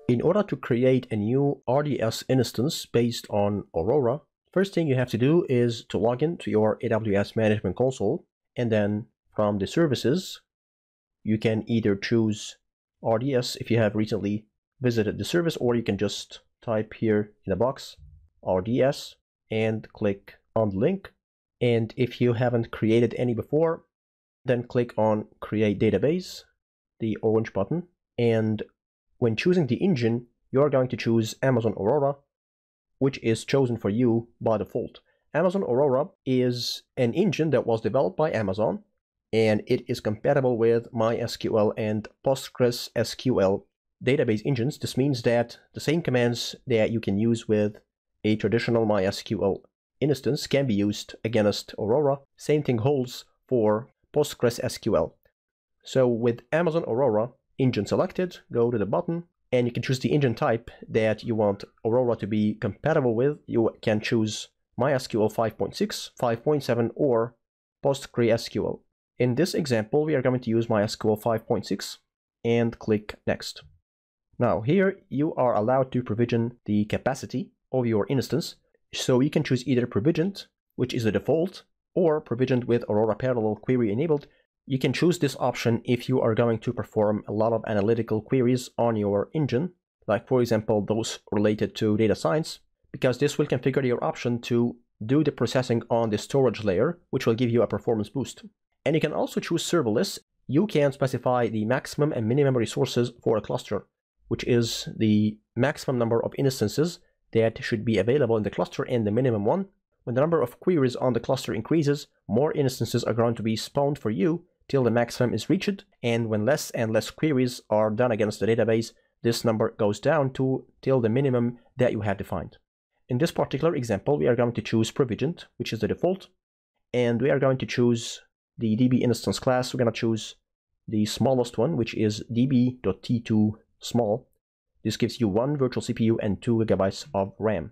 In order to create a new RDS instance based on Aurora, first thing you have to do is to log in to your AWS Management Console, and then from the services, you can either choose RDS if you have recently visited the service, or you can just type here in the box RDS and click on the link. And if you haven't created any before, then click on Create Database, the orange button, and when choosing the engine, you're going to choose Amazon Aurora, which is chosen for you by default. Amazon Aurora is an engine that was developed by Amazon, and it is compatible with MySQL and PostgreSQL database engines. This means that the same commands that you can use with a traditional MySQL instance can be used against Aurora. Same thing holds for PostgreSQL. So with Amazon Aurora engine selected, go to the button, and you can choose the engine type that you want Aurora to be compatible with. You can choose MySQL 5.6, 5.7, or PostgreSQL. In this example, we are going to use MySQL 5.6 and click Next. Now here you are allowed to provision the capacity of your instance, so you can choose either provisioned, which is the default, or provisioned with Aurora Parallel Query enabled. You can choose this option if you are going to perform a lot of analytical queries on your engine, like for example those related to data science, because this will configure your option to do the processing on the storage layer, which will give you a performance boost. And you can also choose serverless. You can specify the maximum and minimum resources for a cluster, which is the maximum number of instances that should be available in the cluster and the minimum one. When the number of queries on the cluster increases, more instances are going to be spawned for you till the maximum is reached, and when less and less queries are done against the database, this number goes down till the minimum that you have defined. In this particular example, we are going to choose provisioned, which is the default, and we are going to choose the DB instance class. We're going to choose the smallest one, which is db.t2 small. This gives you 1 virtual CPU and 2 GB of RAM.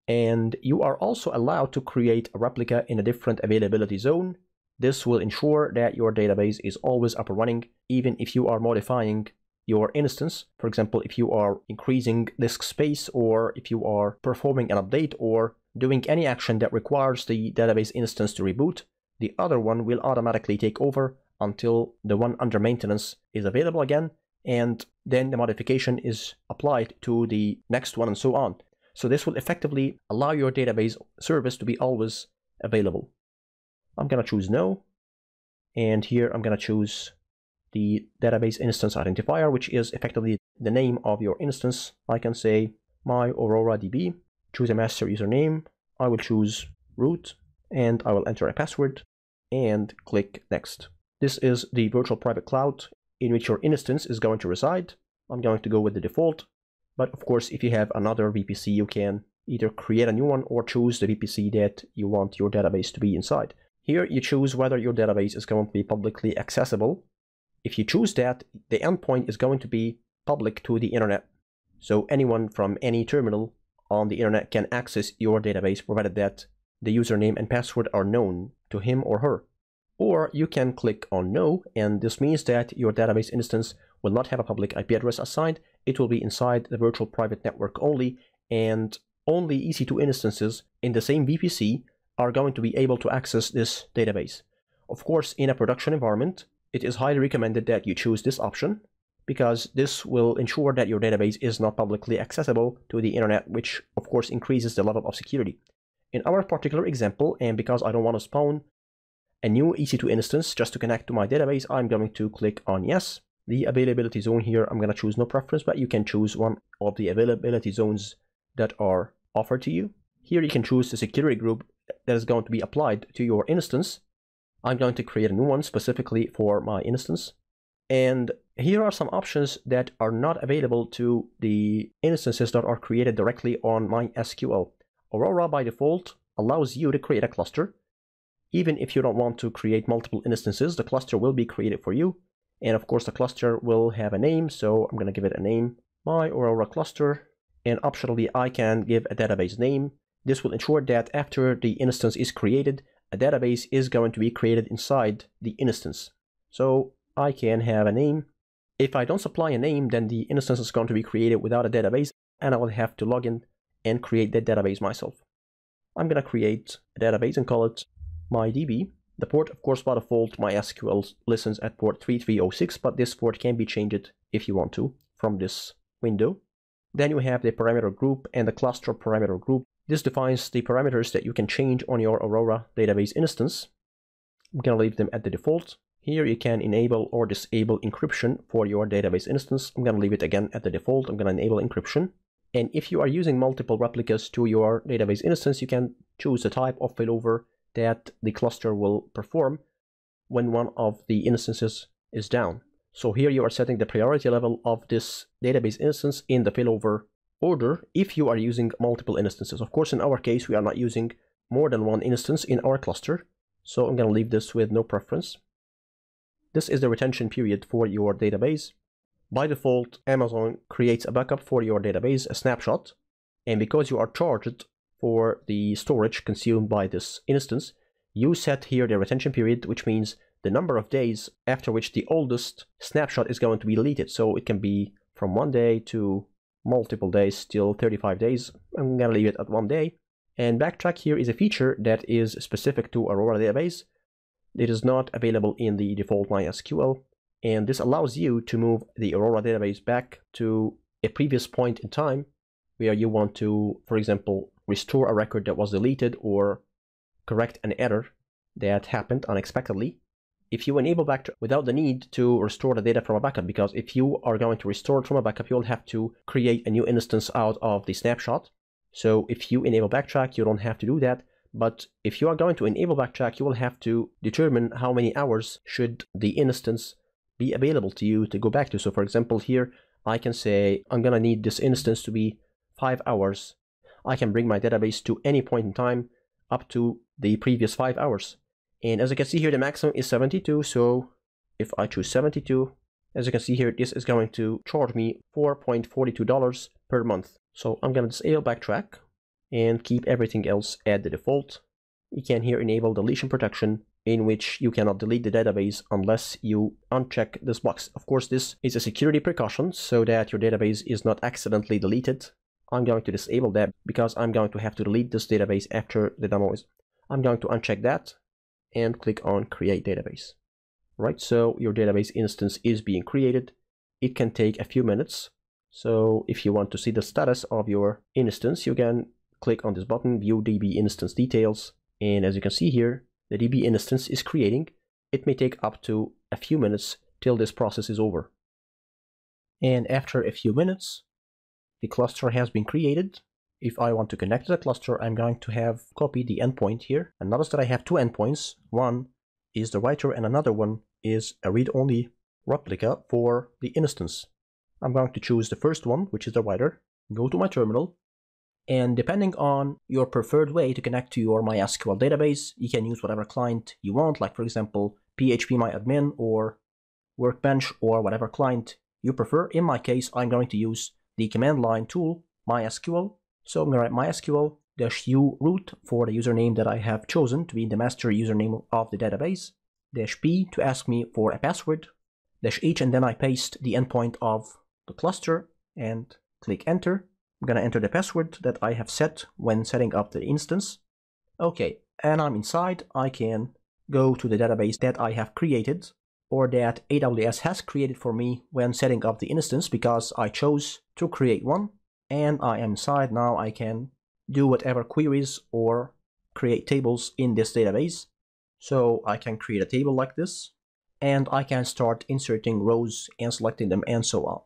And you are also allowed to create a replica in a different availability zone. This will ensure that your database is always up and running, even if you are modifying your instance. For example, if you are increasing disk space, or if you are performing an update, or doing any action that requires the database instance to reboot, the other one will automatically take over until the one under maintenance is available again, and then the modification is applied to the next one, and so on. So this will effectively allow your database service to be always available. I'm going to choose no, and here I'm going to choose the database instance identifier, which is effectively the name of your instance. I can say my Aurora DB, choose a master username, I will choose root, and I will enter a password, and click Next. This is the virtual private cloud in which your instance is going to reside. I'm going to go with the default, but of course if you have another VPC, you can either create a new one or choose the VPC that you want your database to be inside. Here you choose whether your database is going to be publicly accessible. If you choose that, the endpoint is going to be public to the internet. So anyone from any terminal on the internet can access your database, provided that the username and password are known to him or her. Or you can click on no, and this means that your database instance will not have a public IP address assigned. It will be inside the virtual private network only, and only EC2 instances in the same VPC are going to be able to access this database. Of course, in a production environment, it is highly recommended that you choose this option, because this will ensure that your database is not publicly accessible to the internet, which of course increases the level of security. In our particular example, and because I don't want to spawn a new EC2 instance just to connect to my database, I'm going to click on yes. The availability zone here, I'm going to choose no preference, but you can choose one of the availability zones that are offered to you. Here you can choose the security group that is going to be applied to your instance. I'm going to create a new one specifically for my instance. And here are some options that are not available to the instances that are created directly on MySQL. Aurora by default allows you to create a cluster. Even if you don't want to create multiple instances, the cluster will be created for you. And of course the cluster will have a name, so I'm going to give it a name, my Aurora cluster. And optionally I can give a database name. This will ensure that after the instance is created, a database is going to be created inside the instance. So I can have a name. If I don't supply a name, then the instance is going to be created without a database, and I will have to log in and create that database myself. I'm going to create a database and call it MyDB. The port, of course, by default, MySQL listens at port 3306, but this port can be changed if you want to from this window. Then you have the parameter group and the cluster parameter group. This defines the parameters that you can change on your Aurora database instance. I'm going to leave them at the default. Here you can enable or disable encryption for your database instance. I'm going to leave it again at the default. I'm going to enable encryption. And if you are using multiple replicas to your database instance, you can choose the type of failover that the cluster will perform when one of the instances is down. So here you are setting the priority level of this database instance in the failover order if you are using multiple instances. Of course, in our case, we are not using more than one instance in our cluster. So I'm going to leave this with no preference. This is the retention period for your database. By default, Amazon creates a backup for your database, a snapshot. And because you are charged for the storage consumed by this instance, you set here the retention period, which means the number of days after which the oldest snapshot is going to be deleted. So it can be from 1 day to multiple days till 35 days. I'm going to leave it at 1 day. And Backtrack here is a feature that is specific to Aurora database. It is not available in the default MySQL. And this allows you to move the Aurora database back to a previous point in time where you want to, for example, restore a record that was deleted or correct an error that happened unexpectedly. If you enable Backtrack without the need to restore the data from a backup, because if you are going to restore it from a backup, you'll have to create a new instance out of the snapshot. So if you enable Backtrack, you don't have to do that. But if you are going to enable Backtrack, you will have to determine how many hours should the instance be available to you to go back to. So for example, here I can say I'm going to need this instance to be 5 hours. I can bring my database to any point in time up to the previous 5 hours. And as you can see here, the maximum is 72. So if I choose 72, as you can see here, this is going to charge me $4.42 per month. So I'm going to disable Backtrack and keep everything else at the default. You can here enable deletion protection, in which you cannot delete the database unless you uncheck this box. Of course, this is a security precaution so that your database is not accidentally deleted. I'm going to disable that because I'm going to have to delete this database after the demo is. I'm going to uncheck that and click on Create Database. Right, so your database instance is being created. It can take a few minutes. So if you want to see the status of your instance, you can click on this button, View DB Instance Details. And as you can see here, the DB instance is creating. It may take up to a few minutes till this process is over. And after a few minutes, the cluster has been created. If I want to connect to the cluster, I'm going to have copied the endpoint here. And notice that I have two endpoints. One is the writer and another one is a read-only replica for the instance. I'm going to choose the first one, which is the writer, go to my terminal, and depending on your preferred way to connect to your MySQL database, you can use whatever client you want, like for example, phpMyAdmin or Workbench or whatever client you prefer. In my case, I'm going to use the command line tool, MySQL. So I'm going to write MySQL-u root for the username that I have chosen to be the master username of the database, -p to ask me for a password, -h, and then I paste the endpoint of the cluster and click enter. I'm going to enter the password that I have set when setting up the instance. Okay, and I'm inside. I can go to the database that I have created or that AWS has created for me when setting up the instance because I chose to create one. And I am inside now. I can do whatever queries or create tables in this database. So I can create a table like this and I can start inserting rows and selecting them and so on.